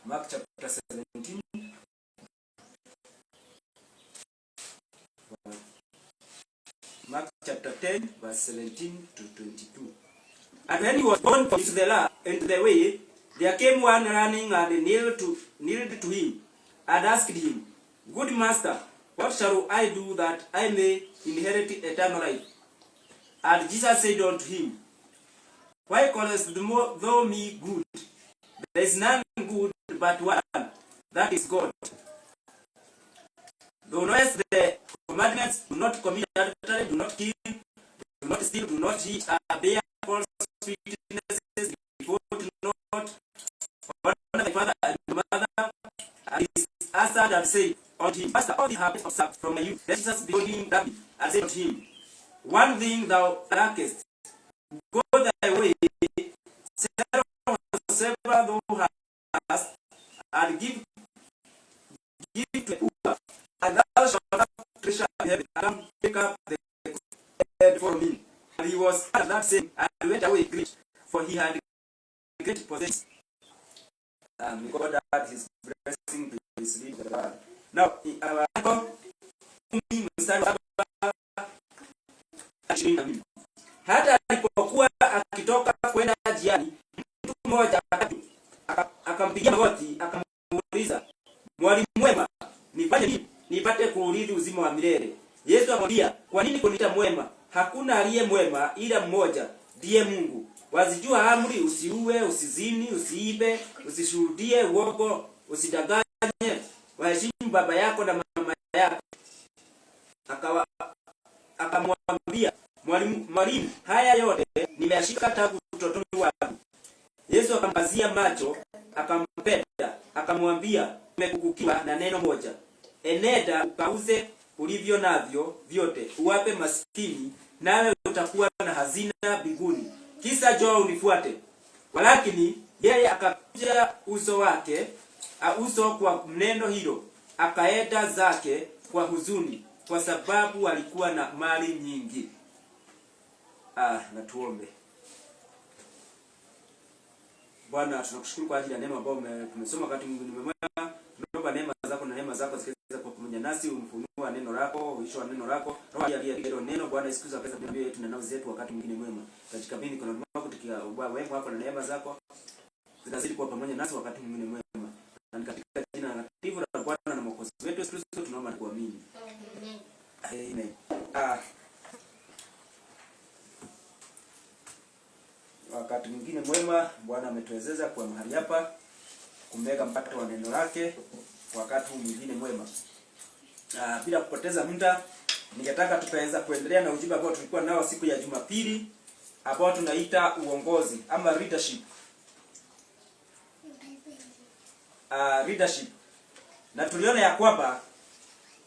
Mark chapter 17. Mark chapter 10, verse 17 to 22. And when he was born into the way, there came one running and kneeled to him, and asked him, Good master, what shall I do that I may inherit eternal life? And Jesus said unto him, Why callest thou me good? There is none good but one, that is God. Thou knowest the commandments: do not commit adultery, do not kill, do not steal, do not cheat, bear false witnesses, defraud not, honor thy father and mother. And he answered and said unto him, Master, all these have I observed from my youth. Then Jesus behold him, Rabbi, and said unto him, One thing thou lackest: go thy way, sell whatsoever thou hast, and give to the poor, and thou shalt have treasure in heaven, and come take up the head from him. And he was at that same, and went away grieved, for he had great possessions. May God add his blessing to his read the word. Now, hata alipokuwa akitoka kwenda njiani, mtu mmoja akampigia magoti, akamuuliza, Mwalimu mwema, nifanye nini nipate kuurithi uzima wa milele? Yesu akamwambia, Kwa nini kuniita mwema? Hakuna aliye mwema ila mmoja, ndiye Mungu. Wazijua amri: usiue, usizini, usiibe, usishuhudie uongo, usidanganye, waheshimu baba yako na mama yako. Akamwambia, Mwalimu, haya yote nimeyashika tangu utotoni wangu. Yesu akamkazia macho, akampenda, akamwambia, umekukiwa na neno moja. Enenda ukauze ulivyo navyo vyote, uwape maskini, nawe utakuwa na hazina mbinguni. Kisha njoo unifuate. Walakini yeye akakunja uso kwa neno hilo, akaenda zake kwa huzuni, kwa sababu alikuwa na mali nyingi. Na tuombe. Bwana, tunakushukuru kwa ajili ya neema ambayo tumesoma wakati mwingine mwema. Tunaomba neema zako na neema zako zikiweza kwa pamoja nasi, umfunua neno lako, uishoa neno lako. Roho aliyeandika neno, Bwana, isikuza pesa mbele yetu na nao zetu wakati mwingine mwema. Katika bini kuna mwako tukia wema wako na neema zako zinazidi kwa pamoja nasi wakati mwingine mwema. Na katika jina takatifu la Bwana na Mwokozi wetu Yesu Kristo tunaomba na kuamini. Amen. Wakati mwingine mwema Bwana ametuwezesha kwa mahali hapa kumega mpaka wa neno lake wakati mwingine mwema. Bila kupoteza muda, ningetaka tukaweza kuendelea na ujumbe ambao tulikuwa nao siku ya Jumapili ambao tunaita uongozi ama leadership. Leadership. Na tuliona ya kwamba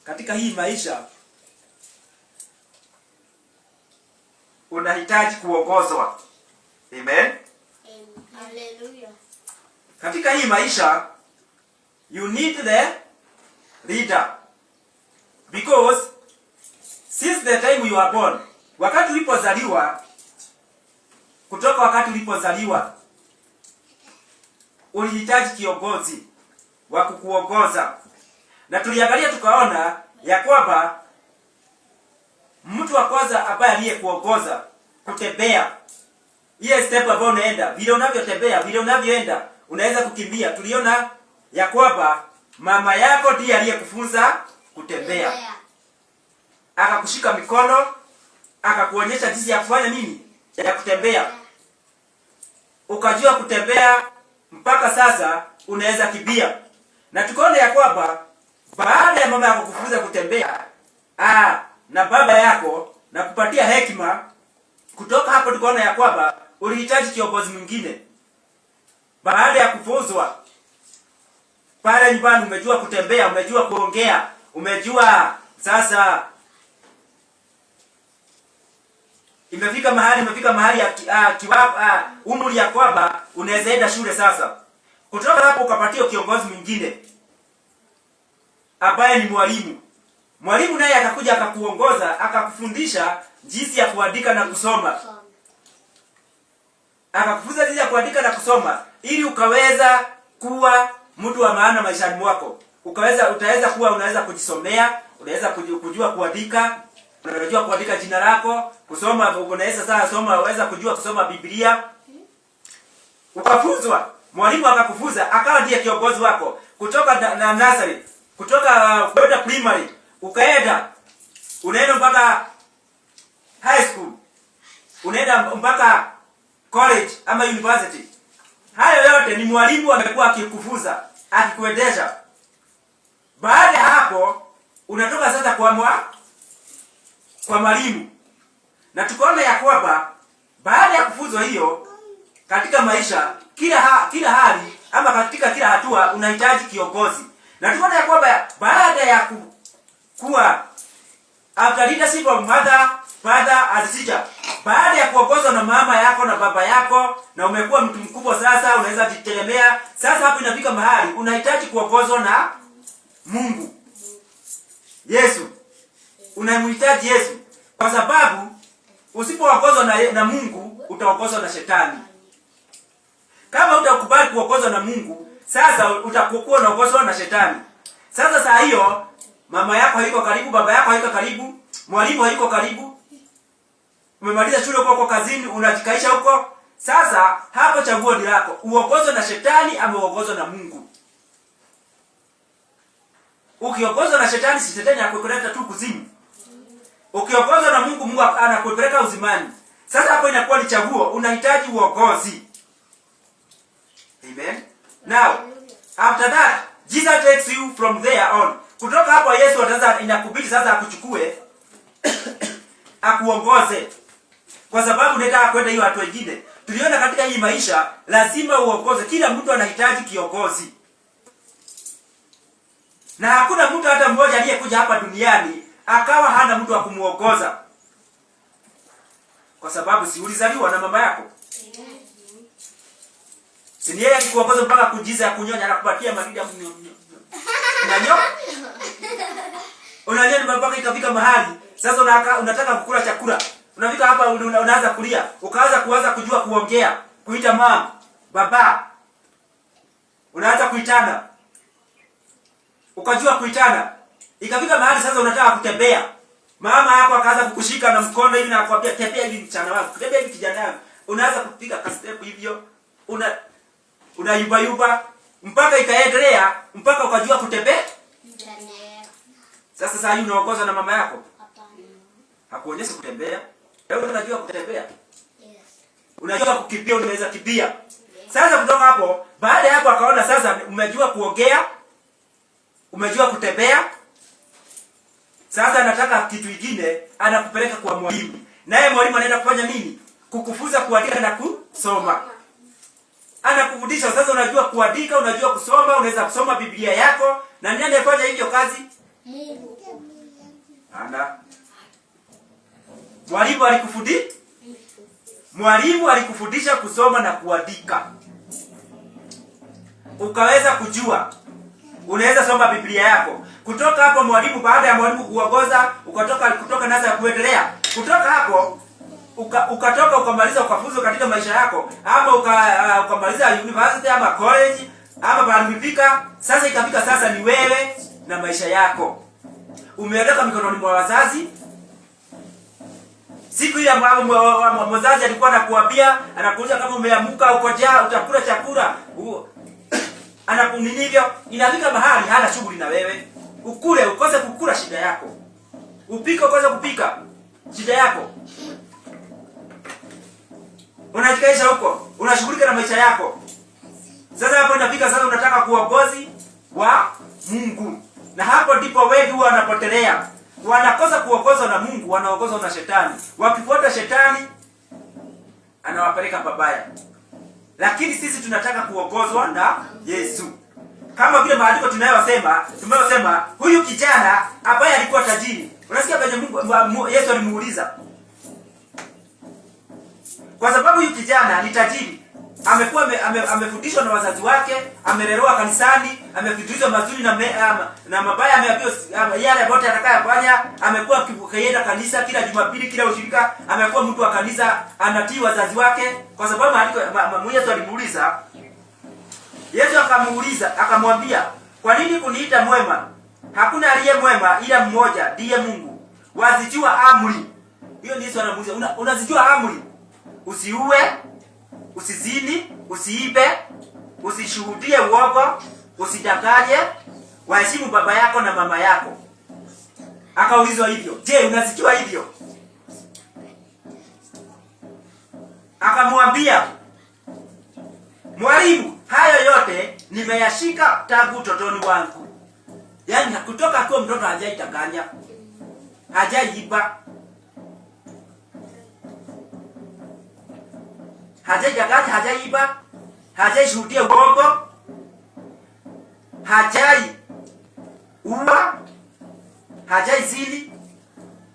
katika hii maisha unahitaji kuongozwa. Amen. Hallelujah. Katika hii maisha you need the leader, because since the time you are born, wakati ulipozaliwa, kutoka wakati ulipozaliwa ulihitaji kiongozi wa kukuongoza. Na tuliangalia tukaona ya kwamba mtu wa kwanza ambaye aliyekuongoza kutembea, ile step ambayo unaenda, vile unavyotembea, vile unavyoenda, unaweza kukimbia. Tuliona ya kwamba mama yako ndiye aliyekufunza kutembea. Akakushika mikono, akakuonyesha jinsi ya kufanya nini? Ya kutembea. Ukajua kutembea mpaka sasa unaweza kimbia. Na tukaona ya kwamba baada ya mama yako kufunza kutembea, na baba yako na kupatia hekima, kutoka hapo tukaona ya kwamba ulihitaji kiongozi mwingine. Baada ya kufunzwa pale nyumbani, umejua kutembea, umejua kuongea, umejua sasa imefika mahali ya umri ya kwamba unaweza enda shule sasa. Kutoka hapo ukapatia kiongozi mwingine ambaye ni mwalimu. Mwalimu naye akakuja akakuongoza, akakufundisha jinsi ya kuandika na kusoma. Akakufunza jinsi ya kuandika na kusoma ili ukaweza kuwa mtu wa maana maishani mwako. Utaweza kuwa unaweza kujisomea, unaweza kujua kuandika, unajua kuandika jina lako, kusoma, unaweza sasa soma, unaweza kujua kusoma Biblia. Ukafunzwa, mwalimu akakufunza, akawa ndiye kiongozi wako kutoka na nursery, kutoka kwenda primary, unaenda mpaka high school, unaenda mpaka college ama university. Hayo yote ni mwalimu amekuwa akikufunza, akikuendesha. Baada ya hapo unatoka sasa kwa mwalimu. Na tukaona ya kwamba baada ya kufunzwa hiyo katika maisha, kila hali ama katika kila hatua unahitaji kiongozi. Na tukaona ya kwamba baada ya kuwa after leadership of mother, father and teacher, baada ya kuongozwa na mama yako na baba yako na umekuwa mtu mkubwa sasa, unaweza jitegemea. Sasa hapo inafika mahali unahitaji kuongozwa na Mungu. Yesu. Unamhitaji Yesu. Kwa sababu usipoongozwa na Mungu utaongozwa na shetani. Kama utakubali kuongozwa na Mungu, sasa utakuwa unaongozwa na shetani. Sasa saa hiyo mama yako haiko karibu, baba yako haiko karibu, mwalimu haiko karibu. Umemaliza shule huko kazini, unajikaisha huko. Sasa hapo chaguo ni lako. Uongozwe na shetani ama uongozwe na Mungu. Ukiongozwa na shetani, si shetani anakuelekeza tu kuzimu. Ukiongozwa na Mungu, Mungu anakupeleka uzimani. Sasa hapo inakuwa ni chaguo, unahitaji uongozi. Amen. Now, after that, Jesus takes you from there on. Kutoka hapo Yesu ataanza, inakubidi sasa akuchukue akuongoze. Kwa sababu unataka kwenda hiyo watu wengine. Tuliona katika hii maisha lazima uongoze. Kila mtu anahitaji kiongozi. Na hakuna mtu hata mmoja aliyekuja hapa duniani akawa hana mtu wa kumuongoza. Kwa sababu si ulizaliwa na mama yako. Si yeye alikuongoza mpaka kujiza ya kunyonya na kupatia madini ya unanyoka. Unanyonya mpaka ikafika mahali sasa unataka kukula chakula. Unafika hapa unaanza kulia, kuanza kujua kuongea, kuita mama, baba. Unaanza kuitana. Ukajua kuitana. Ikafika mahali sasa unataka kutembea. Mama yako akaanza kukushika na mkono hivi na akwambia tembea hivi mchana wangu. Tembea hivi kijana wangu. Unaanza kupiga step hivyo. Unayuba mpaka ikaendelea mpaka ukajua kutembea. Sasa hivi unaongozwa na mama yako. Hakuonyesha kutembea. Wewe unajua kutembea? Yes. Unajua kukimbia, unaweza kimbia. Yes. Sasa kutoka hapo, baada ya hapo akaona sasa umejua kuongea, umejua kutembea. Sasa anataka kitu kingine, anakupeleka kwa mwalimu. Naye mwalimu anaenda kufanya nini? Kukufunza kuandika na kusoma. Anakufundisha sasa unajua kuandika, unajua kusoma, unaweza kusoma Biblia yako. Na nani anayefanya hiyo kazi? Mungu. Mwalimu alikufundisha kusoma na kuandika. Ukaweza kujua. Unaweza soma Biblia yako. Kutoka hapo mwalimu, baada ya mwalimu kuongoza, kutoka nasa ya kuendelea. Kutoka hapo ukatoka ukamaliza ukafunzwa katika maisha yako, ama ukamaliza university ama college ama barabika. Sasa ikafika sasa ni wewe na maisha yako. Umeondoka mikononi mwa wazazi. Siku ile mzazi alikuwa anakuambia, anakuuliza kama umeamka uko njaa utakula chakula. Anakuninivyo, inafika mahali hana shughuli na wewe. Ukule ukose kukula shida yako. Upike ukose kupika shida yako. Unajikaisha huko, unashughulika na maisha yako. Sasa hapo inafika sasa unataka kuongozi wa Mungu. Na hapo ndipo wengi huwa wanapotelea. Wanakosa kuongozwa na Mungu, wanaongozwa na shetani. Wakifuata shetani anawapeleka babaya. Lakini sisi tunataka kuongozwa na Yesu. Kama vile maandiko tumeyosema, huyu kijana ambaye alikuwa tajiri. Unasikia venye Yesu alimuuliza. Kwa sababu huyu kijana ni tajiri. Amekuwa amefundishwa na wazazi wake, amelelewa kanisani, amefundishwa mazuri na mabaya, ameambiwa yale yote atakayofanya. Amekuwa kienda kanisa kila Jumapili, kila ushirika, amekuwa mtu wa kanisa, anatii wazazi wake. Kwa sababu Yesu alimuuliza, Yesu akamuuliza, akamwambia, kwa nini kuniita mwema? Hakuna aliye mwema ila mmoja, ndiye Mungu. Wazijua amri. Hiyo ni Yesu anamuuliza, unazijua amri? Usiue, usizini, usiibe, usishuhudie uongo, usidanganye, waheshimu baba yako na mama yako. Akaulizwa hivyo. Je, unazijua hivyo? Akamwambia, mwalimu, hayo yote nimeyashika tangu utotoni wangu. Yaani kutoka akiwa mtoto hajaitanganya, hajaiba, hajaitanganya, hajaiba, hajaishuhudia uongo, hajai uwa, hajaizini.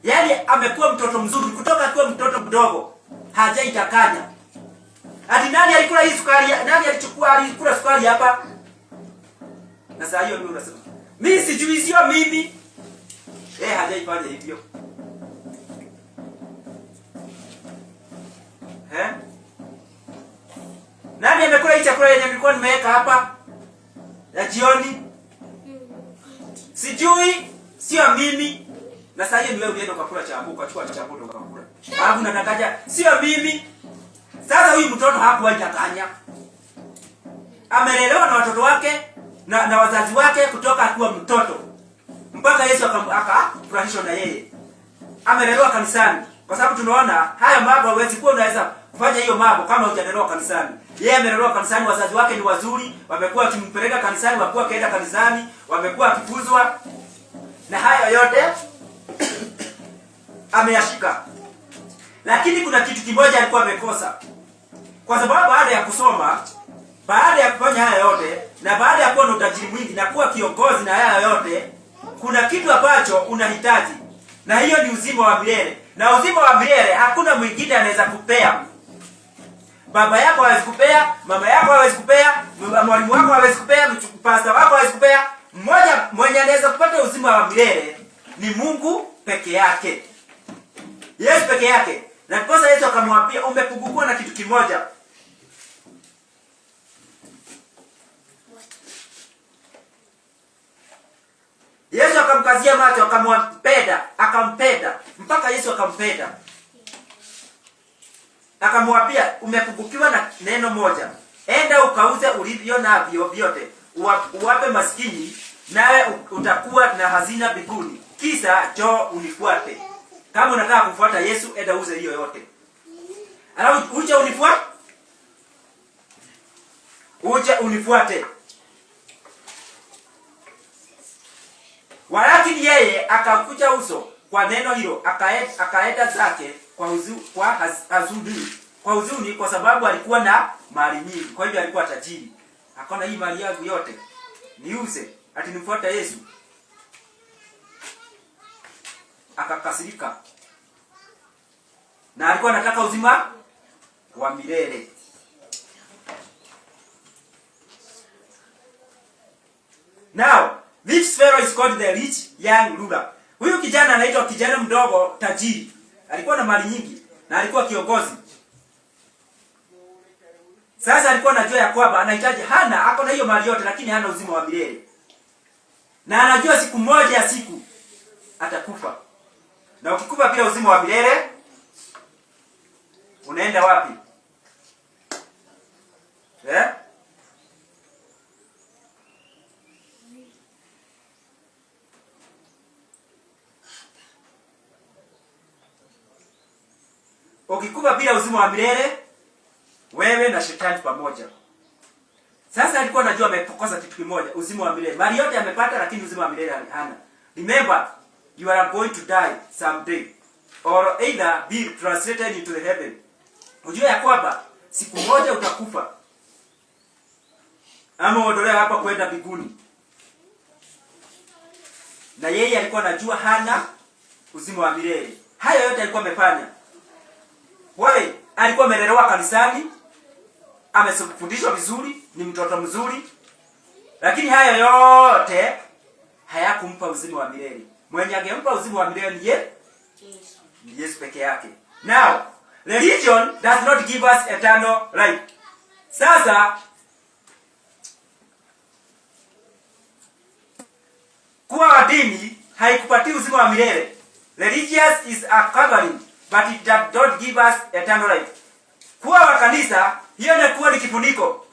Yaani amekuwa mtoto mzuri kutoka akiwa mtoto mdogo, hajaitakanya. Ati nani alikula hii sukari? Nani alikula sukari hapa? Na saa hiyo mimi unasema, mimi sijui, sio mimi. Hajaifanya hivyo. Nani amekula hii chakula yenye nilikuwa nimeweka hapa ya jioni? Sijui, sio mimi. Na saa hiyo ni wewe ulienda ukakula chambu, ukachukua chambu ndo ukakula. Alafu natakaja, sio mimi. Sasa huyu mtoto hakuwa itakanya. Amelelewa na watoto wake na wazazi wake kutoka akiwa mtoto. Mpaka Yesu akafurahishwa na yeye. Amelelewa kanisani. Kwa sababu tunaona haya mambo hawezi kuwa unaweza kufanya hiyo mambo kama hujalelewa kanisani. Yeye amelelewa kanisani, wazazi wake ni wazuri, wamekuwa wakimpeleka kanisani, wamekuwa kaenda kanisani, wamekuwa akifuzwa. Na haya yote ameyashika. Lakini kuna kitu kimoja alikuwa amekosa. Kwa sababu baada ya kusoma, baada ya kufanya haya yote, na baada ya kuwa na utajiri mwingi na kuwa kiongozi na haya yote, kuna kitu ambacho unahitaji. Na hiyo ni uzima wa milele. Na uzima wa milele hakuna mwingine anaweza kupea. Baba yako hawezi kupea, mama yako hawezi kupea, mwalimu wako hawezi kupea, pastor wako hawezi kupea. Mmoja mwenye anaweza kupata uzima wa milele ni Mungu peke yake. Yesu peke yake. Na kwa Yesu akamwambia, umepungukwa na kitu kimoja. Yesu akamkazia macho, akampenda mpaka Yesu akampenda. Akamwambia, umepungukiwa na neno moja. Enda ukauze ulivyo navyo vyote, uwape maskini, nawe utakuwa na hazina mbinguni. Kisha njoo unifuate. Kama unataka kufuata Yesu, enda uze hiyo yote. Alafu uje unifuate. Walakini yeye akakuja uso kwa neno hilo, akaenda zake kwa huzuni kwa sababu alikuwa na mali nyingi. Kwa hivyo alikuwa tajiri. Akaona hii mali yangu yote niuze ati nifuate Yesu. Akakasirika. Na alikuwa anataka uzima wa milele. Now, this fellow is called the rich young ruler. Huyu kijana anaitwa kijana mdogo tajiri. Alikuwa na mali nyingi na alikuwa kiongozi. Sasa alikuwa anajua ya kwamba anahitaji, ako na hiyo mali yote lakini hana uzima wa milele. Na anajua siku moja atakufa. Na ukikufa bila uzima wa milele, unaenda wapi? Ukikufa bila uzima wa milele, wewe na shetani pamoja. Sasa alikuwa anajua amepokosa kitu kimoja, uzima wa milele. Mali yote amepata lakini uzima wa milele hana. Remember, you are going to die someday, or either be translated into the heaven. Unajua ya kwamba siku moja utakufa, ama uondolewe hapa kwenda mbinguni. Na yeye alikuwa anajua hana uzima wa milele. Hayo yote alikuwa amefanya. Wewe alikuwa amelelewa kanisani, amefundishwa vizuri, ni mtoto mzuri. Lakini hayo yote hayakumpa uzima wa milele. Mwenye angempa uzima wa milele ni Yesu peke yake. Now, religion does not give us eternal life. Sasa Kuwa wa dini haikupatii uzima wa milele. Religious is a covering, but it does not give us eternal life. Kuwa wa kanisa, hiyo inakuwa ni kifuniko.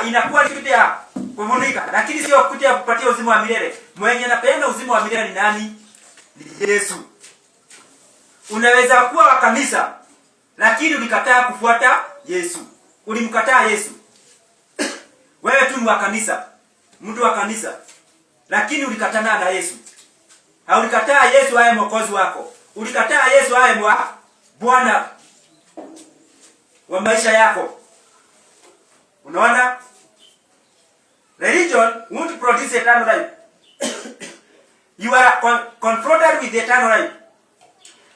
Inakuwa ni kitu ya kufunika, lakini sio kitu ya kupatia uzima wa milele. Mwenye anapeana uzima wa milele ni nani? Ni Yesu. Unaweza kuwa wa kanisa, lakini ulikataa kufuata Yesu. Ulimkataa Yesu. Wewe tu ni wa kanisa, mtu wa kanisa, lakini ulikatana na Yesu. Ulikataa Yesu awe mwokozi wako. Ulikataa Yesu awe Bwana wa maisha yako. Unaona? Religion won't produce eternal life. You are confronted with eternal life.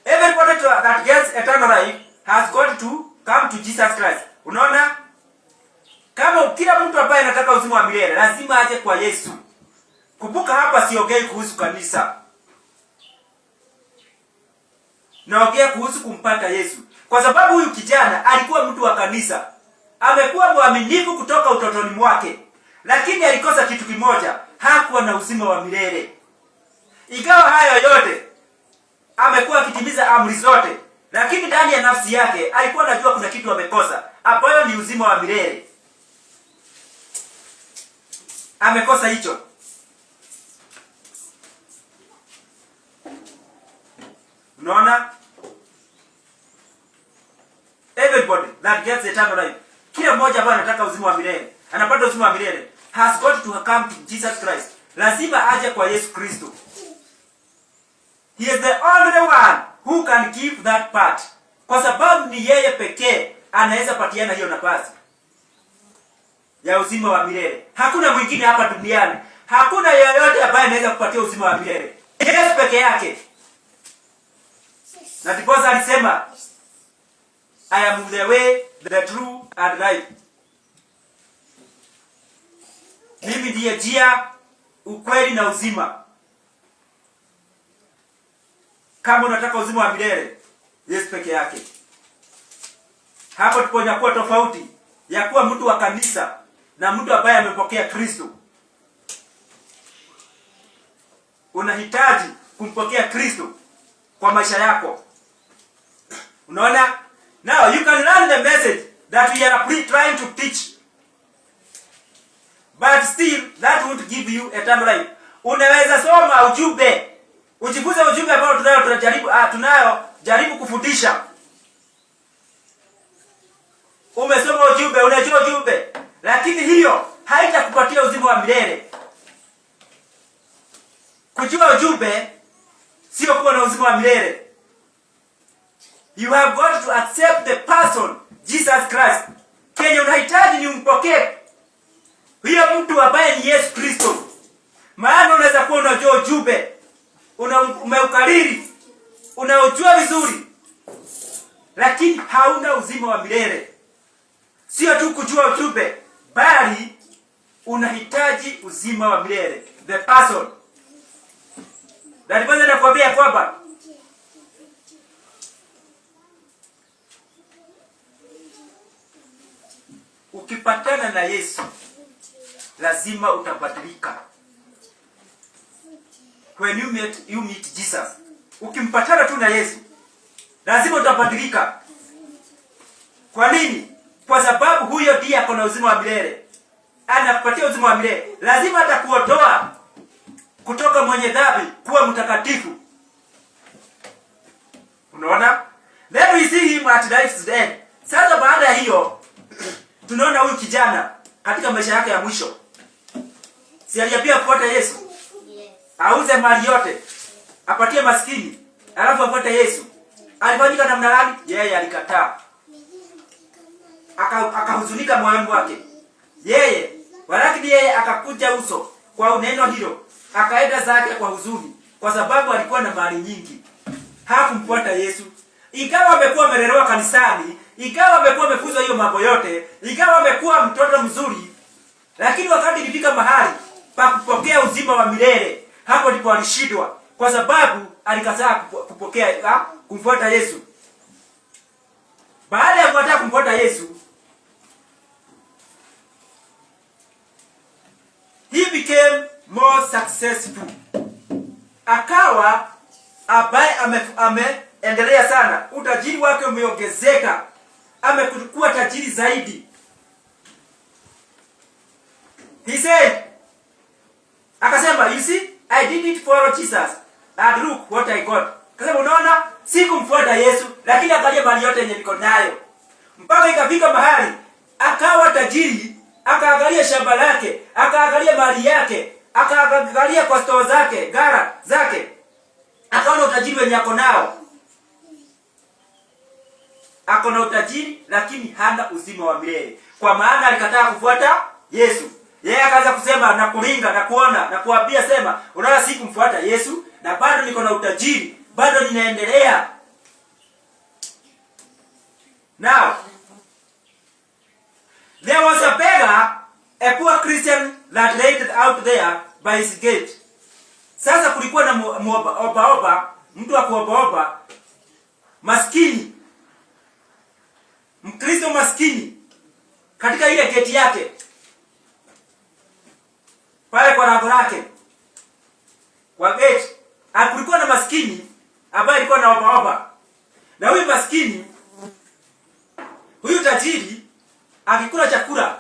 Everybody that gets eternal life has got to come to Jesus Christ. Unaona? Kama kila mtu ambaye anataka uzima wa milele lazima aje kwa Yesu. Kumbuka hapa siongei kuhusu kanisa. Naongea kuhusu kumpata Yesu. Kwa sababu huyu kijana alikuwa mtu wa kanisa. Amekuwa mwaminifu kutoka utotoni mwake. Lakini alikosa kitu kimoja, hakuwa na uzima wa milele. Ikawa hayo yote, amekuwa akitimiza amri zote, lakini ndani ya nafsi yake alikuwa anajua kuna kitu amekosa, ambayo ni uzima wa milele. Amekosa hicho. Unaona? Everybody that gets eternal life, kila mmoja ambaye anataka uzima wa milele, anapata uzima wa milele, has got to come to Jesus Christ. Lazima aje kwa Yesu Kristo. He is the only one who can give that part. Kwa sababu ni yeye pekee anaweza patiana hiyo nafasi ya uzima wa milele. Hakuna mwingine hapa duniani. Hakuna yeyote ambaye anaweza kupatia uzima wa milele. Yesu pekee yake. Na ndipo alisema, I am the way, the truth and life. Mimi ndiye njia, ukweli na uzima. Kama unataka uzima wa milele, Yesu peke yake. Hapo tuponyakuwa tofauti ya kuwa mtu wa kanisa na mtu ambaye amepokea Kristo. Unahitaji kumpokea Kristo kwa maisha yako. Unaona? Now you can learn the message that we are trying to teach. But still that won't give you eternal life. Unaweza soma ujumbe, ujifunze ujumbe ambao tunayojaribu kufundisha. Umesoma ujumbe, unajua ujumbe, lakini hiyo haitakupatia uzima wa milele. Kujua ujumbe sio kuwa na uzima wa milele. You have got to accept the person Jesus Christ. Kenye unahitaji ni umpokee huyo mtu ambaye ni Yesu Kristo. Maana unaweza kuwa unajua ujumbe, umeukariri, unaujua vizuri, lakini hauna uzima wa milele. Sio tu kujua ujumbe, bali unahitaji uzima wa milele. The person. Na ndipo nakwambia kwamba ukipatana na Yesu lazima utabadilika. When you meet Jesus, ukimpatana tu na Yesu lazima utabadilika. Kwa nini? Kwa sababu huyo ndiye ako na uzima wa milele. Anakupatia uzima wa milele. Lazima atakuondoa kutoka mwenye dhambi kuwa mtakatifu. Unaona? Then we see him at life's end. Sasa baada ya hiyo tunaona huyu kijana katika maisha yake ya mwisho. Si aliyapia kufuata Yesu? Yes. Auze mali yote, apatie maskini, alafu afuate Yesu. Alifanyika namna gani? Yeye alikataa. Akahuzunika moyoni mwake. Lakini yeye akakuja uso kwa neno hilo. Akaenda zake kwa huzuni kwa sababu alikuwa na mali nyingi. Hakumfuata Yesu. Ikawa amekuwa amelelewa kanisani, ikawa amekuwa amefunzwa hiyo mambo yote, ikawa amekuwa mtoto mzuri, lakini wakati ilifika mahali pa kupokea uzima wa milele, hapo ndipo alishindwa kwa sababu alikataa kumfuata Yesu. Baada ya kukataa kumfuata Yesu, he became successful. Akawa ambaye ameendelea sana. Utajiri wake umeongezeka. Amekuwa tajiri zaidi. He said, akasema, you see, I didn't follow Jesus. And look what I got. Akasema, unaona, sikumfuata Yesu, lakini angalia mali yote yenye niko nayo. Mpaka ikafika mahali akawa tajiri, akaangalia shamba lake, akaangalia mali yake, akaangalia kwa store zake, gara zake. Akaona utajiri wenye ako nao. Ako na utajiri lakini hana uzima wa milele. Kwa maana alikataa kufuata Yesu. Yeye akaanza kusema na kulinga na kuona na kuambia sema, unaona sikumfuata Yesu na bado niko na utajiri, bado ninaendelea. Now, there was a beggar, a poor Christian that laid out there by his gate. Sasa kulikuwa na oba, mtu wa kuoba, maskini, Mkristo maskini, katika ile gate yake, pale kwa lango lake, kwa gate, kulikuwa na maskini ambaye alikuwa na oba. Na huyu maskini, huyu tajiri, akikula chakula,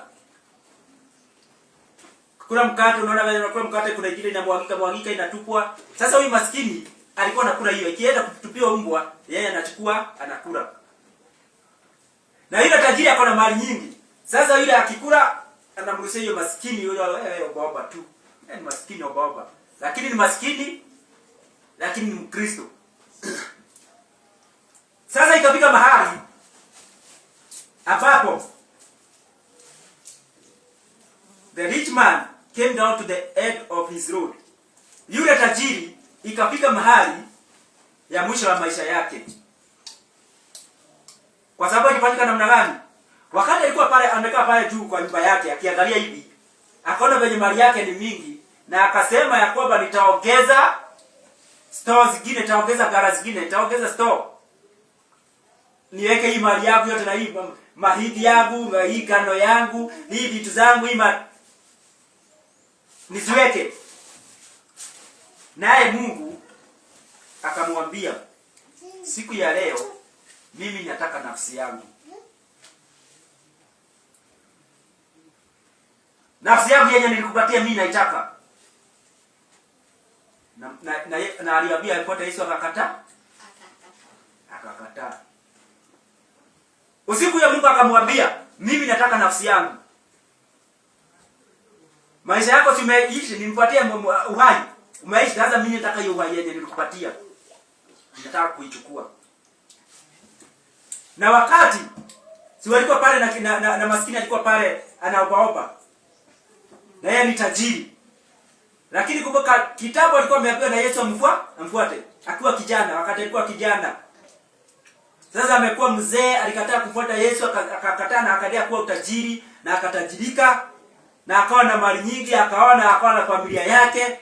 kula mkate, unaona vile unakula mkate kuna ingine inamwagika inatupwa. Sasa huyu maskini alikuwa anakula hiyo, ikienda kutupiwa mbwa, yeye anachukua anakula. Na yule tajiri ako na mali nyingi. Sasa yule akikula anamruhusia hiyo maskini yule oba tu. Ni maskini oba. Lakini ni maskini, lakini ni Mkristo. Sasa ikafika mahali ambapo the rich man came down to the end of his road. Yule tajiri ikafika mahali ya mwisho wa maisha yake. Kwa sababu ilifanyika namna gani? Wakati alikuwa pale amekaa pale juu kwa nyumba yake akiangalia hivi, akaona venye mali yake ni mingi na akasema ya kwamba nitaongeza store zingine, nitaongeza gara zingine, nitaongeza store. Niweke hii mali yangu yote na hii mahindi yangu, na hii ngano yangu, hii vitu zangu niziweke. Naye Mungu akamwambia, siku ya leo mimi nataka nafsi yangu. Nafsi yangu yenye nilikupatia mimi naitaka. Na aliambia alifuata Yesu akakataa. Akakataa. Usiku ya Mungu akamwambia, mimi nataka nafsi yangu. Maisha yako simeishi, nimpatie uhai. Umeishi sasa, mimi nataka hiyo uhai yenye nilikupatia. Nataka kuichukua. Na wakati si walikuwa pale na maskini alikuwa pale anaobaoba. Na yeye ni tajiri. Lakini kumbuka kitabu alikuwa ameambiwa na Yesu amfuate. Akiwa kijana, wakati alikuwa kijana. Sasa amekuwa mzee, alikataa kufuata Yesu, akakataa na akaendelea kuwa utajiri na akatajirika na akawa na mali nyingi, akawa na familia yake.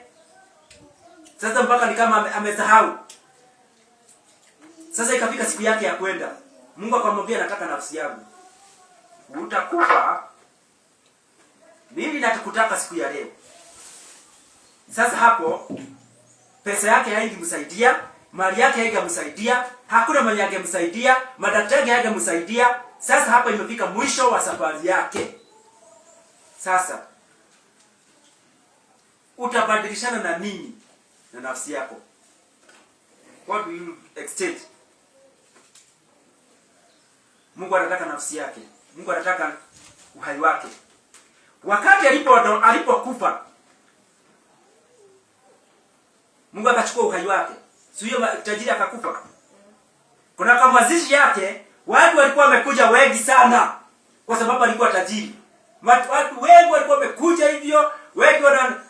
Sasa mpaka ni kama amesahau. Sasa ikafika siku yake ya kwenda. Mungu akamwambia, nataka nafsi yangu. Utakufa. Mimi natakutaka siku ya leo. Sasa hapo pesa yake haingemsaidia, mali yake haingemsaidia, hakuna mali yake msaidia, madaktari haingemsaidia. Sasa hapo imefika mwisho wa safari yake. Sasa utabadilishana na nini na nafsi yako? What do you exchange? Mungu anataka nafsi yake. Mungu anataka uhai wake. Wakati alipokufa, Mungu akachukua uhai wake. Sio tajiri akakufa. Kuna kama mazishi yake, watu walikuwa wamekuja wengi sana kwa sababu alikuwa tajiri. Watu wengi walikuwa wamekuja hivyo, wengi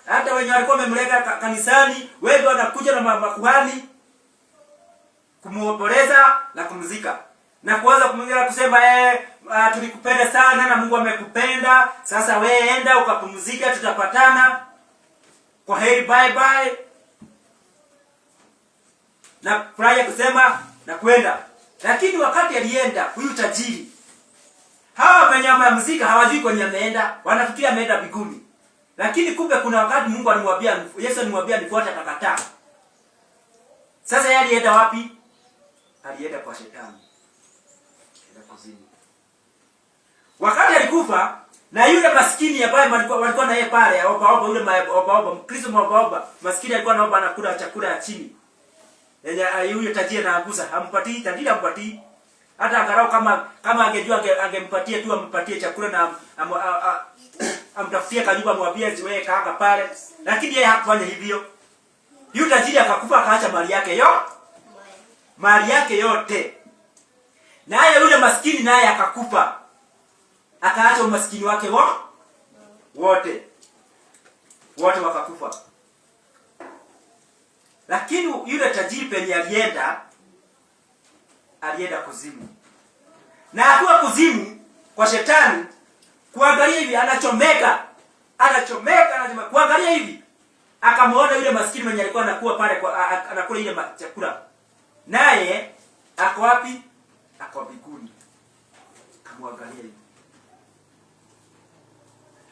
hata wenye walikuwa wamemleta kanisani, wengi wanakuja na makuhani kumuomboleza na kumzika. Na kuanza kumwambia kusema tulikupenda sana na Mungu amekupenda. Sasa wewe enda ukapumzika, tutapatana. Kwa heri, bye bye. Na furaha kusema na kwenda. Lakini wakati alienda huyu tajiri, hawa wenye wamemzika hawajui kwa nini ameenda, wanafikiria ameenda mbinguni. Lakini kumbe kuna wakati Mungu alimwambia, Yesu alimwambia nifuate, akakataa. Sasa yeye alienda wapi? Alienda kwa shetani. Alienda kuzimu. Wakati alikufa, na yule maskini ambaye walikuwa na yeye pale, omba yule omba Mkristo omba maskini alikuwa anaomba anakula chakula ya chini. Yenye yule tajiri anaanguza, hampatii, tajiri hampatii. Hata angalau kama angejua angempatia tu, ampatie chakula na amtafutie kanyumba, mwambie wewe kaanga pale. Lakini yeye hakufanya hivyo. Yule tajiri akakufa, akaacha mali yake yote. Naye yule maskini naye akakufa, akaacha umaskini wake wote wakakufa. Lakini yule tajiri penye alienda kuzimu. Na akiwa kuzimu kwa shetani, kuangalia hivi anachomeka, kuangalia hivi akamwona yule maskini mwenye alikuwa anakuwa pale anakula ile chakula. Naye ako wapi? Ako mbinguni. Kamwangalia hivi.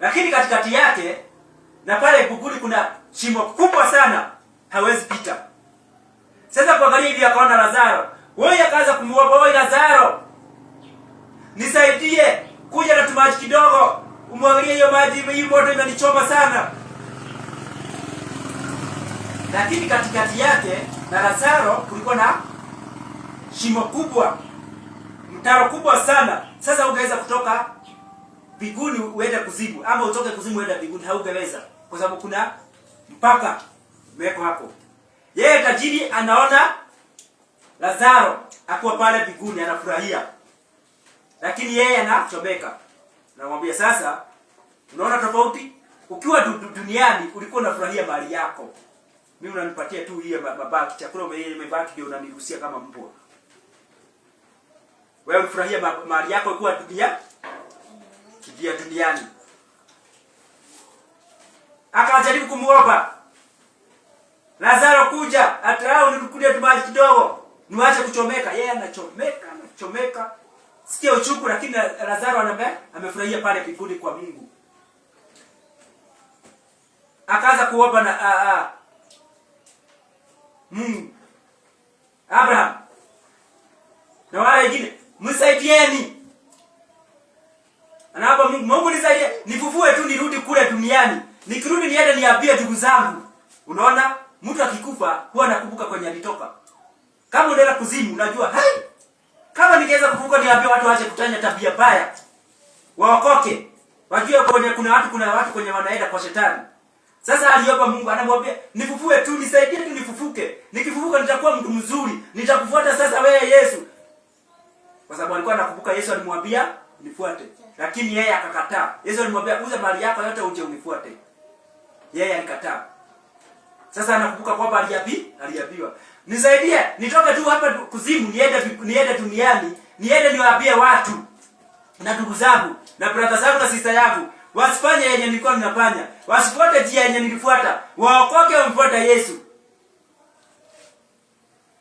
Lakini katikati yake na pale mbinguni kuna shimo kubwa sana, hawezi pita. Sasa kuangalia hivi akaona Lazaro. Wewe akaanza kumuomba, wewe Lazaro, nisaidie, kuja na tumaji kidogo, umwangalie hiyo maji, hii moto inanichoma sana. Lakini katikati yake na Lazaro kulikuwa na shimo kubwa, mtaro kubwa sana. Sasa ungeweza kutoka mbinguni uende kuzimu, ama utoke kuzimu uende mbinguni, haungeweza kwa sababu kuna mpaka umewekwa hapo. Yeye tajiri anaona Lazaro akuwa pale mbinguni anafurahia, lakini yeye anachomeka. Namwambia sasa, unaona tofauti? Ukiwa duniani ulikuwa unafurahia mali yako. Mimi unanipatia tu hiyo mabaki, chakula umebaki ndio unaniruhusia kama mbwa. Wewe unafurahia mali yako ilikuwa duniani. Akajaribu kumuomba Lazaro, kuja atrao nikukulie tu maji kidogo, niache kuchomeka. Yeye anachomeka. Sikia uchuku, lakini Lazaro amefurahia pale mbinguni kwa Mungu. Akaanza kuomba na Mungu, Abraham na wale wengine, msaidieni. Anaomba Mungu nisaidie, nifufue tu nirudi kule duniani. Nikirudi niende niambie ndugu zangu. Unaona, mtu akikufa huwa anakumbuka kwenye alitoka. Kama unaenda kuzimu unajua, hai, kama ningeweza kufufuka niambie watu waache kutanya tabia mbaya, waokoke, wajue kuna watu kwenye wanaenda kwa shetani. Sasa aliomba Mungu, anamwambia nifufue tu, nisaidie tu nifufuke. Nikifufuka nitakuwa mtu mzuri, nitakufuata sasa wewe Yesu. Kwa sababu alikuwa anakumbuka Yesu alimwambia nifuate. Lakini yeye akakataa. Yesu alimwambia uza mali yako yote uje unifuate. Yeye alikataa. Sasa anakumbuka kwamba aliambiwa, nisaidie nitoke tu hapa kuzimu niende duniani, niende niwaambie watu na ndugu zangu na brother zangu na sister yangu wasifanye yenye nilikuwa ninafanya, wasifuate njia yenye nilifuata, waokoke wamfuate Yesu.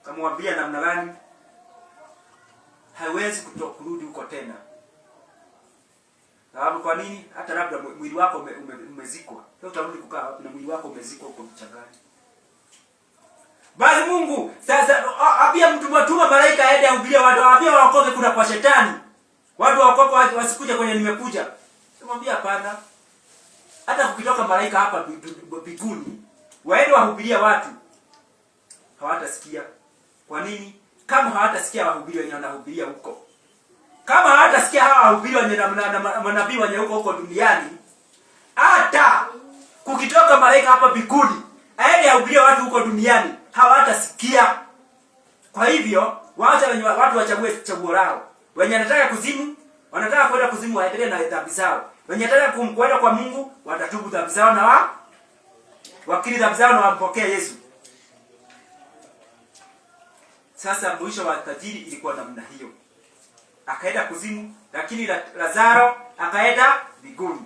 Kamwambia namna gani? Haiwezi kurudi huko tena. Sababu kwa nini? Hata labda mwili wako umezikwa. Sasa utarudi kukaa wapi na mwili wako umezikwa huko mchangani? Basi Mungu sasa apia mtu mwatuma malaika aende ahubirie watu, apia waokoke kuna kwa shetani. Watu waokoke wasikuje kwenye nimekuja. Namwambia hapana. Hata kukitoka malaika hapa mbinguni, waende wahubirie watu, hawatasikia. Kwa nini? Kama hawatasikia wahubiri wenye wanahubiria huko. Kama hawatasikia hawa wahubiri wenye manabii wenye huko duniani, hata kukitoka malaika hapa mbinguni aende ahubirie watu huko duniani, hawatasikia. Kwa hivyo waacha watu wachague chaguo lao. Wenye wanataka kuzimu, wanataka kwenda kuzimu, waendelee na dhambi zao. Wenye wanataka kwenda kwa Mungu, watatubu dhambi zao na wakiri dhambi zao na wampokee Yesu. Sasa mwisho wa tajiri ilikuwa namna hiyo. Akaenda kuzimu, lakini Lazaro akaenda mbinguni.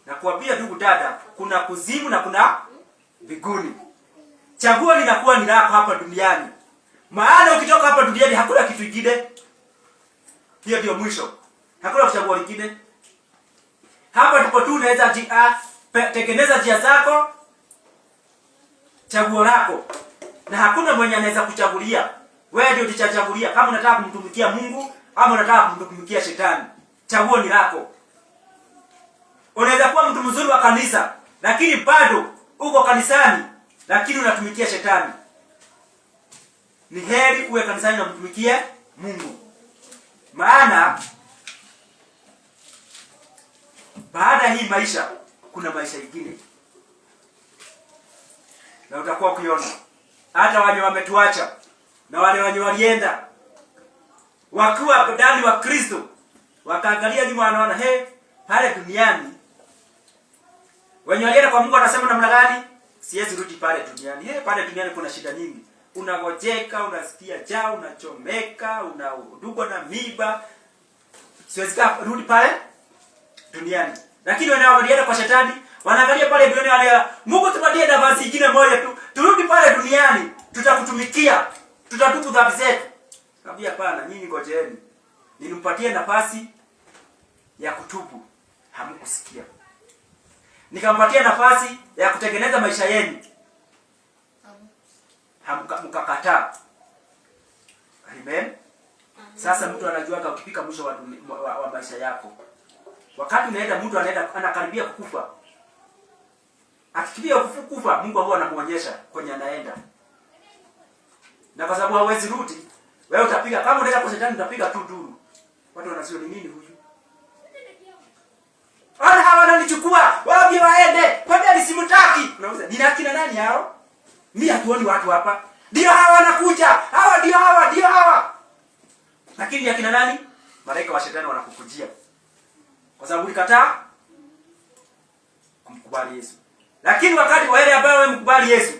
Na kuambia ndugu dada, kuna kuzimu na kuna mbinguni. Chaguo linakuwa ni lako hapa duniani. Maana ukitoka hapa duniani hakuna kitu kingine. Hiyo ndio mwisho. Hakuna chaguo lingine. Hapa ndipo tu unaweza Tekeleza njia zako, chaguo lako. Na hakuna mwenye anaweza kuchagulia. Wewe ndio utachagulia kama unataka kumtumikia Mungu ama unataka kumtumikia shetani. Chaguo ni lako. Unaweza kuwa mtu mzuri wa kanisa, lakini bado uko kanisani lakini unatumikia shetani. Ni heri uwe kanisani na mtumikie Mungu. Maana baada hii maisha kuna maisha mengine. Na utakuwa ukiona hata wale wametuacha na wale walienda wakiwa ndani wa Kristo, wakaangalia nyuma wanaona pale duniani wenye walienda kwa Mungu anasema namna gani? Siwezi rudi pale duniani. Pale duniani kuna shida nyingi. Unagojeka, unasikia njaa, unachomeka, unadugwa na miba. Siwezi rudi pale duniani. Lakini walienda kwa shetani, wanaangalia pale duniani wale, Mungu tupatie nafasi nyingine moja tu. Turudi pale duniani, tutakutumikia. Tutatubu dhambi zetu. Kabia hapana, nyinyi ngojeeni. Nilimpatie nafasi ya kutubu. Hamkusikia. Nikampatia nafasi ya kutengeneza maisha yenu. Mkakataa. Amen. Sasa mtu anajuaga ukifika mwisho wa maisha yako. Wakati unaenda mtu anakaribia kukufa. Akikimbia kufa, Mungu huwa anamuonyesha kwenye anaenda. Na kwa sababu hawezi rudi, wewe utapiga kama unaenda kwa shetani utapiga tu duru. Watu wanasema ni nini huyu? Wala hawa wananichukua, wapi waende? Kwani nisimtaki? Unauza, ni akina nani hao? Mimi hatuoni watu hapa. Ndio hawa wanakuja. Hawa ndio hawa. Lakini ni akina nani? Malaika wa shetani wanakukujia. Kwa sababu ulikataa kumkubali Yesu. Lakini wakati wale ambao wamekubali Yesu,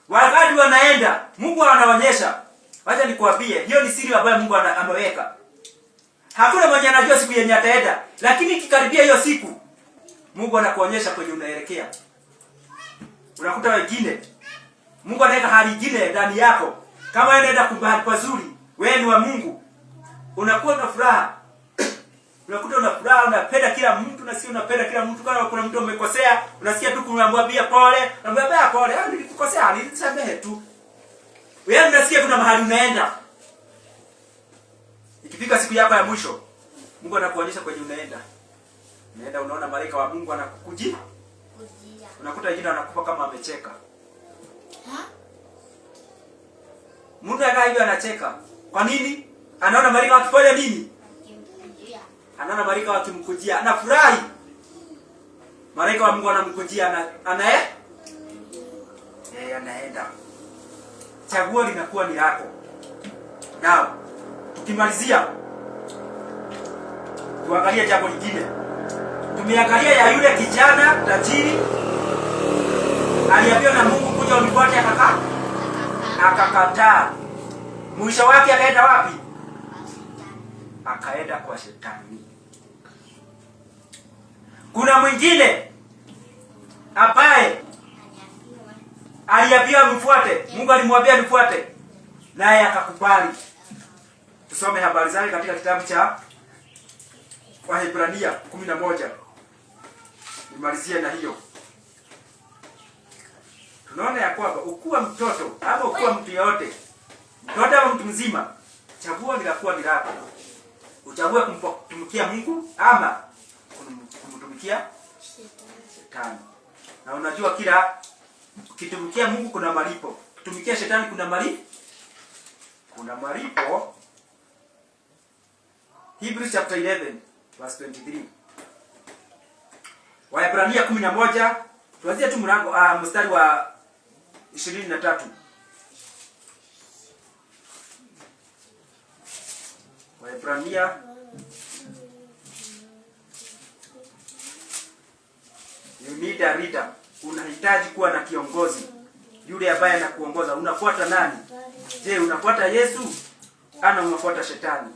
wakati wanaenda, Mungu anaonyesha. Wacha nikuambie, hiyo ni siri ambayo Mungu ameweka. Hakuna mwenye anajua siku yenye ataenda, lakini ikikaribia hiyo siku, Mungu anakuonyesha kwenye unaelekea. Unakuta wengine, Mungu anaweka hali nyingine ndani yako. Kama wewe unaenda kubali pazuri, wewe ni wa Mungu, unakuwa na furaha. Unakuta una furaha, unapenda kila mtu, na sio unapenda kila mtu. Kama kuna mtu umekosea, unasikia tu kumwambia pole, unamwambia pole, nilikukosea, nilisamehe tu. Wewe unasikia kuna mahali unaenda. Ikifika siku yako ya mwisho, Mungu anakuonyesha kwenye unaenda. Unaenda unaona malaika wa Mungu anakukujia. Unakuta wengine wanakufa kama amecheka. Mtu akawa hivyo anacheka. Kwa nini? Anaona malaika wakifanya nini? Anaona malaika wakimkujia, anafurahi. Malaika wa Mungu anamkujia, anaenda. Chaguo linakuwa ni lako. Now, tukimalizia tuangalie jambo lingine. Tumeangalia ya yule kijana tajiri aliambiwa na Mungu kuja unifuate, akakataa. Mwisho wake akaenda wapi? Akaenda kwa shetani. Kuna mwingine ambaye aliambiwa mfuate, Mungu alimwambia nifuate, naye akakubali. Tusome habari zake katika kitabu cha Waebrania 11. Nimalizie na hiyo. Tunaona ya kwamba ukuwa mtoto ama ukuwa mtu yote, mtoto ama mtu mzima, chaguo linakuwa ni lako. Uchague kumtumikia Mungu ama kumtumikia shetani. Na unajua kila ukitumikia Mungu kuna malipo. Kutumikia shetani kuna malipo. Kuna malipo. Hebrews chapter 11 verse 23. Waebrania 11, tuanzie tu mstari wa 23. Waebrania you need a leader. Unahitaji kuwa na kiongozi. Yule ambaye anakuongoza. Unafuata nani? Je, unafuata Yesu ama unafuata shetani?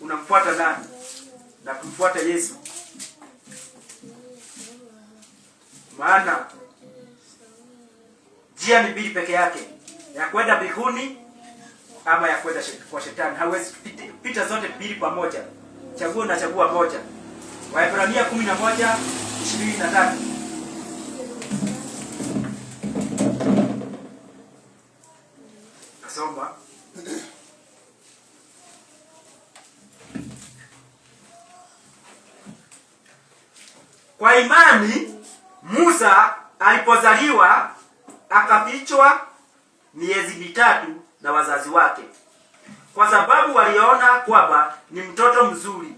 Unamfuata nani? Na kumfuata Yesu. Maana njia ni mbili peke yake. Ya kwenda mbinguni ama ya kwenda kwa shetani. Hawezi pita zote mbili pamoja. Chagua na chagua moja. Waebrania 11:23. Kasoma. Kwa imani Musa alipozaliwa akafichwa miezi mitatu na wazazi wake, kwa sababu waliona kwamba ni mtoto mzuri,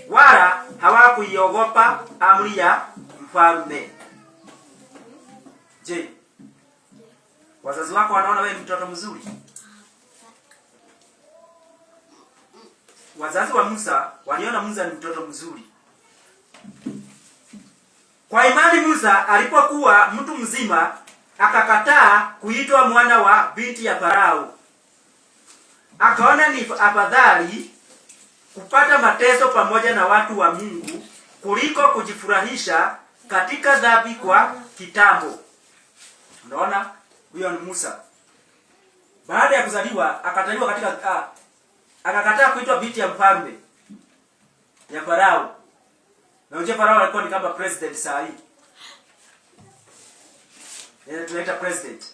wala hawakuiogopa amri ya mfalme. Je, wazazi wako wanaona wewe ni mtoto mzuri? Wazazi wa Musa waliona Musa ni mtoto mzuri. Kwa imani Musa alipokuwa mtu mzima akakataa kuitwa mwana wa binti ya Farao. Akaona ni afadhali kupata mateso pamoja na watu wa Mungu kuliko kujifurahisha katika dhambi kwa kitambo. Unaona? Huyo ni Musa. Baada ya kuzaliwa akataliwa katika akakataa kuitwa binti ya mfalme ya Farao. Na unje Farao alikuwa ni kama president saa hii. Yeye tunaita president.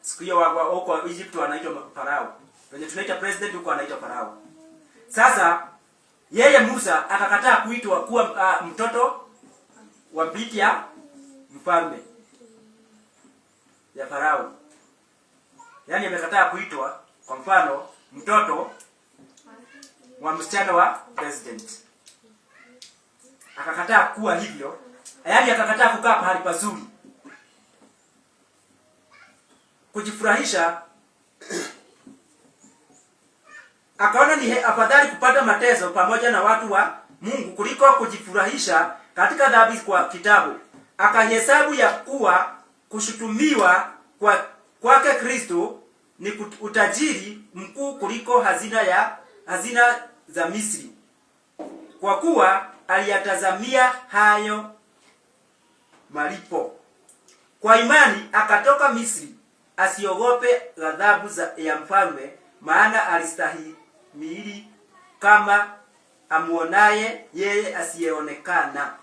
Siku hiyo huko Egypt wanaitwa Farao. Wenye tunaita president huko anaitwa Farao. Sasa yeye Musa akakataa kuitwa kuwa mtoto wa binti ya mfalme ya Farao. Yaani amekataa kuitwa kwa mfano mtoto wa msichana wa president. Akakataa kuwa hivyo. Yaani akakataa kukaa mahali pazuri, kujifurahisha. Akaona ni afadhali kupata mateso pamoja na watu wa Mungu kuliko kujifurahisha katika dhambi kwa kitabu. Akahesabu ya kuwa kushutumiwa kwake Kristo ni utajiri mkuu kuliko hazina za Misri, kwa kuwa aliyatazamia hayo malipo. Kwa imani akatoka Misri asiogope ghadhabu ya mfalme, maana alistahimili kama amuonaye yeye asiyeonekana.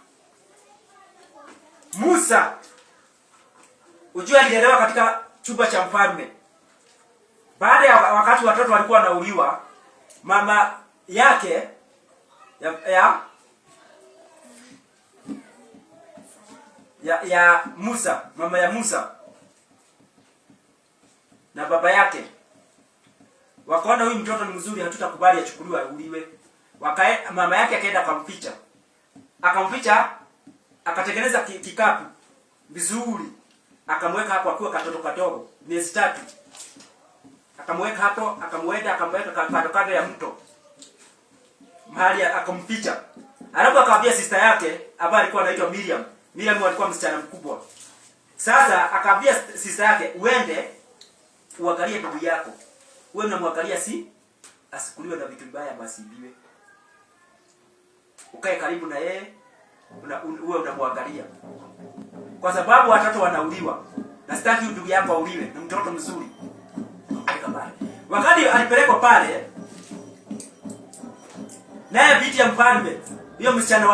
Musa ujue alilelewa katika chumba cha mfalme. Baada ya wakati watoto walikuwa wanauliwa, mama yake ya Musa, mama ya Musa na baba yake wakaona huyu mtoto ni mzuri, hatutakubali achukuliwe auliwe. Mama yake akaenda akamficha, akatengeneza kikapu vizuri, akamweka hapo akiwa katoto kadogo miezi 3. Akamweka hapo, akamweka kando ya mto mahali, akamficha. Alafu akamwambia sister yake ambaye alikuwa anaitwa Miriam. Miriam alikuwa msichana mkubwa. Sasa akamwambia sister yake, uende uangalie ndugu yako. Wewe unamwangalia asikuliwe na vitu vibaya, basi biwe. Ukae karibu na yeye, wewe unamwangalia. Kwa sababu watoto wanauliwa. Na sitaki ndugu yako auliwe, ni mtoto mzuri. Wakati alipelekwa pale, naye binti ya mfalme, hiyo msichana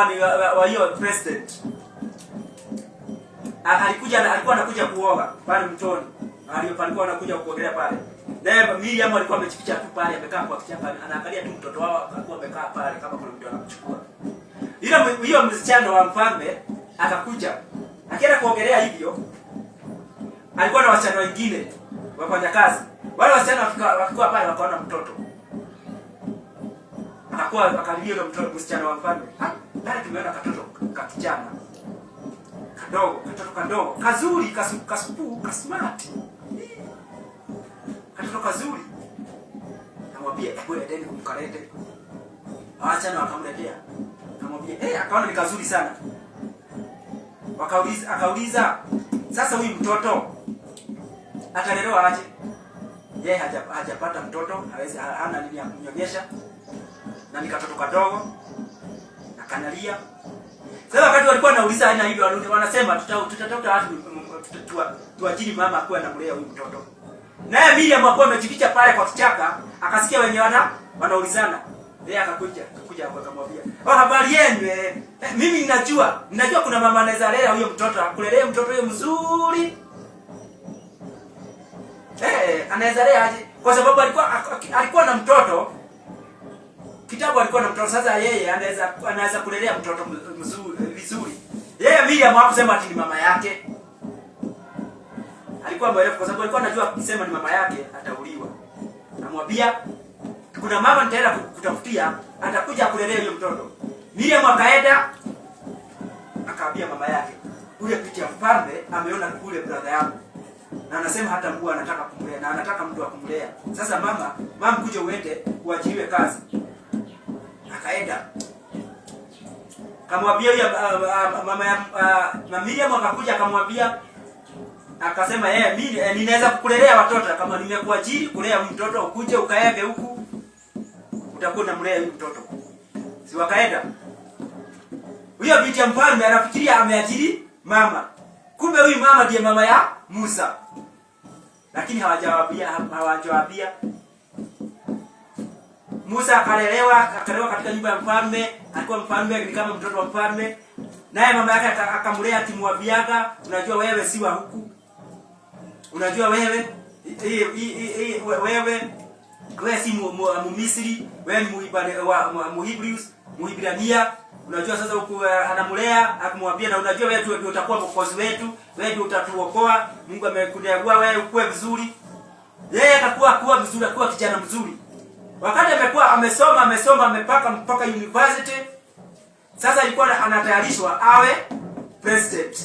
wa hiyo president, alikuwa anakuja kuoga pale mtoni. Alikuwa anakuja kuogelea pale. Naye Miriam alikuwa amejificha tu pale, amekaa kwa kichaka, anaangalia tu mtoto wao alikuwa amekaa pale kama kuna mtu anamchukua. Hiyo msichana wa mfalme akakuja. Akienda kuogelea hivyo, alikuwa na wasichana wengine wafanya kazi. Wale wasichana wakikuwa pale wakaona mtoto. Akalia yule mtoto, msichana wa mfalme. Pale tumeona katoto kakijana. Katoto kadogo, kazuri, kasupu, kasmart. Katoto kazuri. Akamwambia, "Wewe ndeni kumkarete." Wasichana wakamletea. Akamwambia, akaona ni kazuri sana. Akauliza, "Sasa huyu mtoto atalelewa aje?" Yeye hajapata mtoto, hana nini ya kunyonyesha. Na ni katoto kadogo. Na kanalia. Sasa wakati walikuwa wanauliza aina hivyo, wanasema tutatafuta watu tuajiri mama akuwe anamlea huyu mtoto. Naye Miriam alikuwa amejificha pale kwa kichaka, akasikia wenye wanaulizana. Yeye akakuja akamwambia, "Oh, habari yenu mimi ninajua kuna mama anaweza lea huyo mtoto, akulelea mtoto huyo mzuri." Anaweza lea aje? Kwa sababu alikuwa na mtoto. Kitabu alikuwa na mtoto, sasa yeye anaweza kulelea mtoto vizuri. Yeye Miriam hakusema ati ni mama yake. Alikuwa mwerevu kwa sababu alikuwa anajua akisema ni mama yake atauliwa. Namwambia kuna mama nitaenda kutafutia, atakuja kulelea huyo mtoto. Miriam akaenda akaambia mama yake, "Ule picha ya mfalme ameona kule brother yangu. Na anasema hata Mungu anataka kumlea na anataka mtu akumlea. Sasa mama kuja uende uajiriwe kazi." Akaenda. Kamwambia huyo mama ya Miriam akakuja akamwambia, akasema mimi ninaweza kukulelea watoto kama nimekuajiri kulea mtoto, ukuje ukaege huku utakuwa unamlea huyo mtoto. Si wakaenda. Huyo binti ya mfalme anafikiria ameajiri mama. Kumbe huyu mama ndiye mama ya Musa. Lakini hawajawaambia. Musa akalelewa katika nyumba ya mfalme, alikuwa mfalme ni kama mtoto wa mfalme. Naye mama yake akamlea akimwambiaga, "Unajua wewe si wa huku. Unajua wewe si Misri, wewe ni Muhibrania. Unajua sasa huku anamlea akamwambia, na unajua wewe ndio utakuwa mwokozi wetu, wewe ndio utatuokoa. Mungu amekuchagua wewe ukue vizuri." Yeye akakuwa vizuri, akakuwa kijana mzuri. Wakati amekuwa amesoma mpaka university, sasa alikuwa anatayarishwa awe president.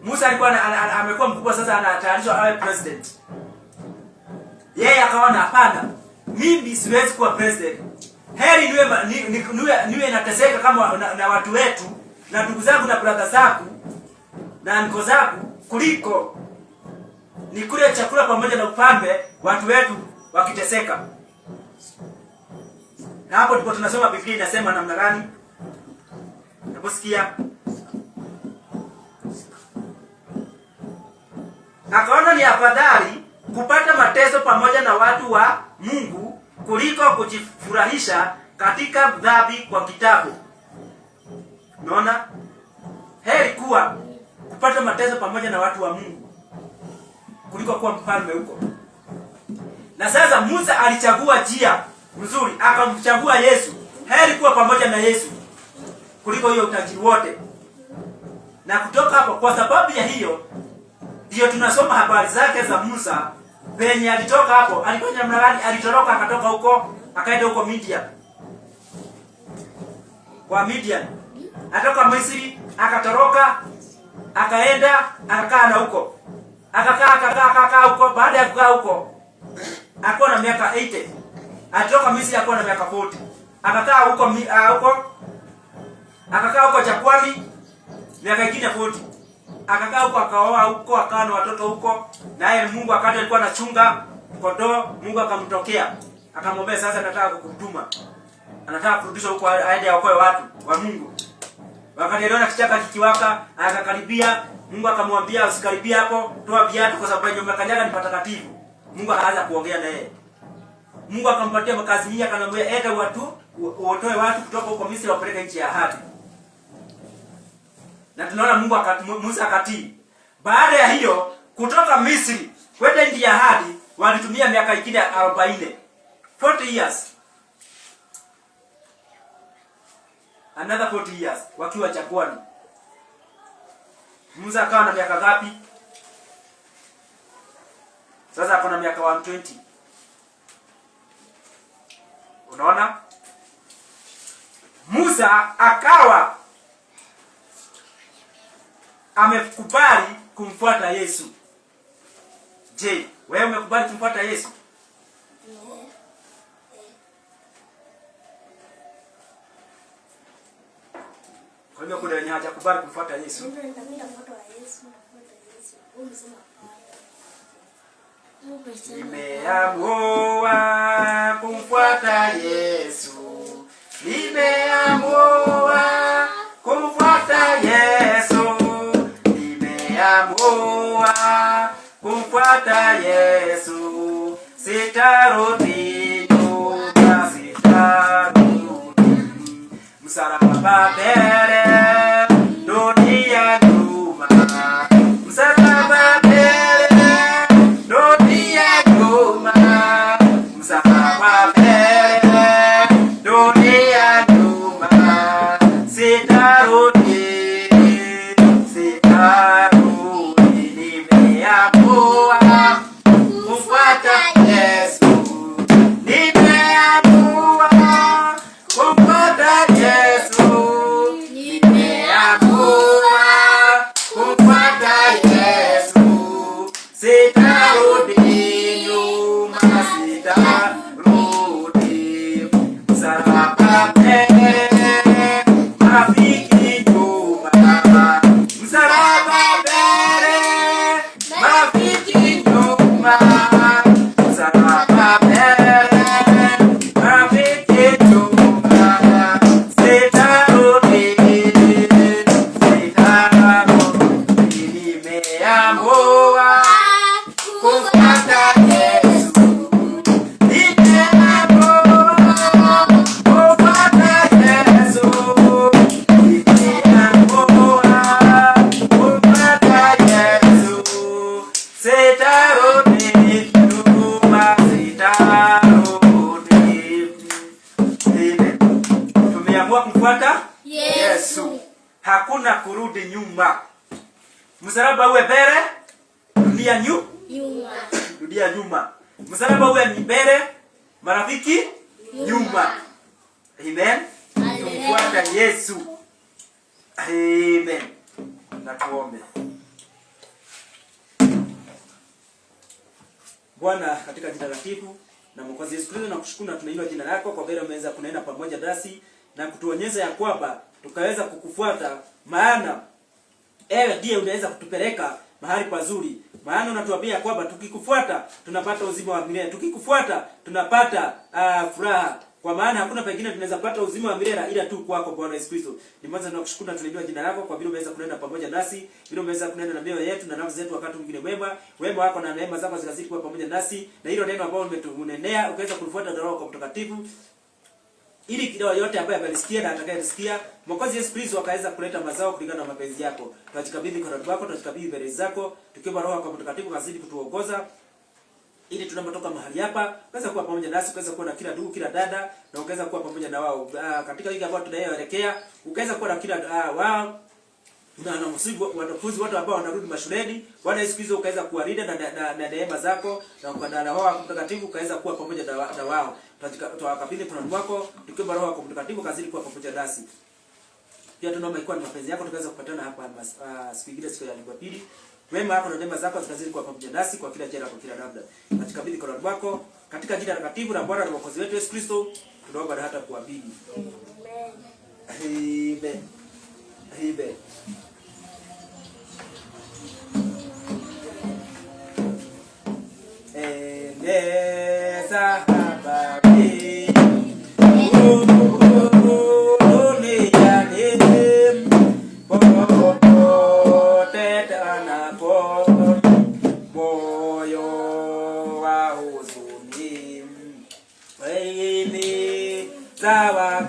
Musa alikuwa amekuwa mkubwa, sasa anatayarishwa awe president. Yeye akaona hapana, mimi siwezi kuwa president. Heri niwe nateseka kama na watu wetu na ndugu zangu na brother zangu na niko zangu, kuliko nikule chakula pamoja na ufalme watu wetu wakiteseka. Na hapo ndipo tunasoma Biblia inasema namna gani? Naposikia akaona ni afadhali kupata mateso pamoja na watu wa Mungu kuliko kujifurahisha katika dhambi kwa kitabu. Unaona? Heri kuwa kupata mateso pamoja na watu wa Mungu kuliko kuwa mfalme huko. Na sasa Musa alichagua njia nzuri, akamchagua Yesu. Heri kuwa pamoja na Yesu kuliko hiyo utajiri wote. Na kutoka hapo, kwa sababu ya hiyo ndio tunasoma habari zake za Musa. Penye alitoka hapo, alikuwa namna gani? Alitoroka akatoka huko, akaenda huko Midian. Kwa Midian. Atoka Misri, akatoroka, akaenda, akakaa na huko. Akakaa huko. Baada ya kukaa huko, akawa na miaka 80. Atoka Misri akawa na miaka 40. Akakaa huko akakaa huko Jakwani miaka ingine 40. Akakaa huko, akaoa huko, akawa na watoto huko. Naye Mungu akati alikuwa anachunga kondoo, Mungu akamtokea. Akamwambia, sasa nataka kukutuma. Anataka kurudishwa huko aende aokoe watu wa Mungu. Wakati aliona kichaka kikiwaka, akakaribia. Mungu akamwambia, usikaribie hapo, toa viatu kwa sababu nyumba kanyaga ni patakatifu. Mungu akaanza kuongea na yeye. Mungu akampatia makazi mingi, akamwambia, enda uotoe watu kutoka huko Misri wapeleke nchi ya ahadi. Na tunaona Musa akatii. Baada ya hiyo, kutoka Misri kwenda nchi ya ahadi walitumia miaka ingine 40. 40 years. Another 40 years wakiwa jangwani. Musa akawa na miaka ngapi? Sasa ako na miaka 120. Unaona? Musa akawa amekubali kumfuata Yesu. Je, wewe umekubali kumfuata Yesu? Kwa hiyo kuna wenye hajakubali kumfuata Yesu. Nimeamua kumfuata Yesu. Nimeamua kumfuata Yesu. Nimeamua kumfuata Yesu. Sitarudi nyuma. Msalaba mbele, dunia nyuma. Msalaba mbele, dunia nyuma. Msalaba mbele, dunia nyuma. Sitarudi, sitarudi, nimeamua kumfuata Yesu. Nimeamua kumfuata Yesu. Nimeamua kumfuata Yesu. Sitarudi nyuma, sitarudi. Msalaba mbele, marafiki nyuma. Msalaba mbele, marafiki nyuma. Msalaba mbele, marafiki nyuma. Sitarudi, sitarudi, nimeamua kumfuata Yesu. Nimeamua kumfuata Yesu. Nimeamua kumfuata Yesu. Sitarudi nyuma, sitarudi. Tumeamua kumfuata Yesu. Hakuna kurudi nyuma. Msalaba uwe mbele, dunia nyuma. Dunia nyuma. Msalaba uwe mbele, marafiki nyuma. Amen. Tumfuata Yesu. Amen. Na tuombe. Bwana, katika jina takatifu na Mwokozi Yesu Kristo, nakushukuru na tunainua jina lako kwa vile umeweza kunena pamoja nasi na kutuonyesha ya kwamba tukaweza kukufuata, maana ewe ndiye unaweza kutupeleka mahali pazuri. Maana unatuambia kwamba tukikufuata tunapata uzima wa milele. Tukikufuata tunapata furaha. Kwa maana hakuna pengine tunaweza pata uzima wa milele ila tu kwako Bwana Yesu Kristo. Ni mwanzo tunakushukuru na tunainua jina lako kwa vile umeweza kunena pamoja nasi, vile umeweza kunena na mioyo yetu na nafsi zetu wakati mwingine mwema. Wema wako na neema zako zikazidi kuwa pamoja nasi, na hilo neno ambalo umetunenea ukaweza kulifuata na Roho kwa Mtakatifu, ili kila yote ambaye amelisikia na atakayesikia Mwokozi Yesu Kristo akaweza kuleta mazao kulingana na mapenzi yako. Tunajikabidhi kwa Roho wako, tunajikabidhi mbele zako, tukiomba Roho kwa Mtakatifu kazidi kutuongoza, ili tunapotoka mahali hapa ukaweza kuwa pamoja nasi, ukaweza kuwa na kila ndugu, kila dada, na ukaweza kuwa pamoja na wao katika wiki ambayo tunayoelekea, ukaweza kuwa na kila wao na wanafunzi wote ambao wanarudi mashuleni. Bwana Yesu Kristo ukaweza kuwalinda na neema zako, na Roho Mtakatifu ukaweza kuwa pamoja na wao. Tunawakabidhi kwa Mungu wako, tukiomba Roho Mtakatifu kazidi kuwa pamoja nasi. Pia tunaomba ikuwa ni mapenzi yako tukaweza kupatana hapa siku nyingine, siku ya Jumapili. Wema wako na neema zako zikazidi kuwa pamoja nasi kwa kila jera, kwa kila namna. Tunakabidhi kwa Mungu wako katika jina takatifu la Bwana na Mwokozi wetu Yesu Kristo, tunaomba na hata kuamini. Amen. Amen. Eneza habari duniani popote tanapo, moyo wa huzuni, eneza wa